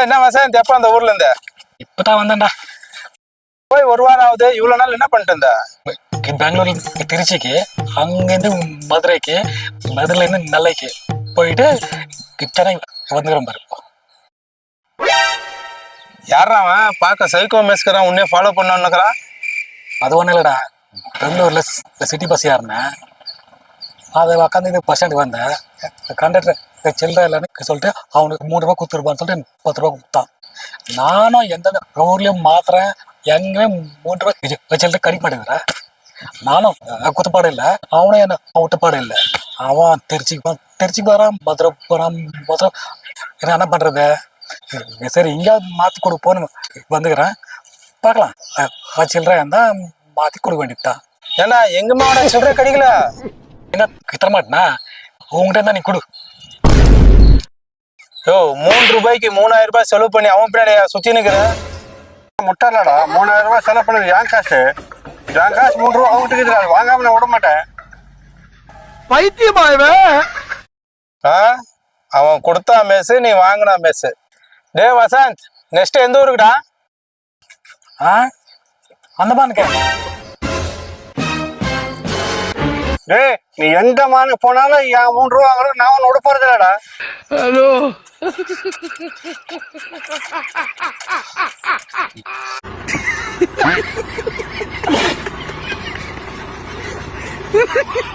என்ன வசந்த் எப்ப அந்த ஊர்ல இருந்த? இப்பதான் வந்தேன்டா. போய் ஒரு வாரம் ஆகுது. இவ்வளவு நாள் என்ன பண்ணிட்டு இருந்த? பெங்களூர்ல திருச்சிக்கு, அங்கிருந்து மதுரைக்கு, மதுரையில இருந்து நெல்லைக்கு போயிட்டு சென்னை வந்துக்கிறோம் பாரு. யாரா அவன் பார்க்க சைக்கோ மேஸ்கரான் உன்னே ஃபாலோ பண்ணான்னுக்குறான்? அது ஒன்றும் இல்லைடா, பெங்களூர்ல சிட்டி பஸ் ஏறினேன். அதை உக்காந்து பஸ் ஸ்டாண்டுக்கு வந்தேன். கண்டக்டர் சில்லற இல்லைன்னு சொல்லிட்டு அவனுக்கு 3 ரூபா கொடுத்துருப்பான்னு சொல்லிட்டு 10 ரூபா கொடுத்தான். நானும் எந்தெந்த ஊர்லயும் மாத்திரேன், எங்கேயுமே 3 ரூபா வச்சுட்டு கடிக்க மாட்டேங்கிறேன். நானும் குத்தப்பாடு இல்லை, அவனும் என்ன விட்டுப்பாடு இல்லை. அவன் திருச்சிக்கு வரான், மதுரை போறான். மதுரை என்ன பண்றது? சரி எங்கேயாவது மாத்தி கொடுப்போன்னு வந்துக்கிறேன். பார்க்கலாம், சில்லற இருந்தா மாத்தி கொடுக்க வேண்டியதுதான். ஏன்னா எங்க மாவோட சில்லற கிடைக்கல. என்ன கிட்ட மாட்டேனா? உங்ககிட்ட இருந்தா நீ கொடு. யோ, 3 ரூபாய்க்கு 3000 ரூபாய் செலவு பண்ணி அவன் பின்னாடி சுத்தி நிக்கிற முட்டாளடா. 3000 ரூபாய் செலவு பண்ணது என் காசு. என் காசு 3 ரூபா அவங்ககிட்ட இருக்குது. வாங்காம நான் விட மாட்டேன். பைத்தியமாயவே. அவன் கொடுத்தா மெஸ், நீ வாங்கினா மெஸ். டே வசந்த், நெக்ஸ்ட் எந்த ஊருக்குடா? அந்த பானுக்க. டேய், நீ எந்த மானுக்கு போனாலும் என் 3 ரூபா வாங்குறது நான் ஒன்று விட போறது இல்லடா. ஹலோ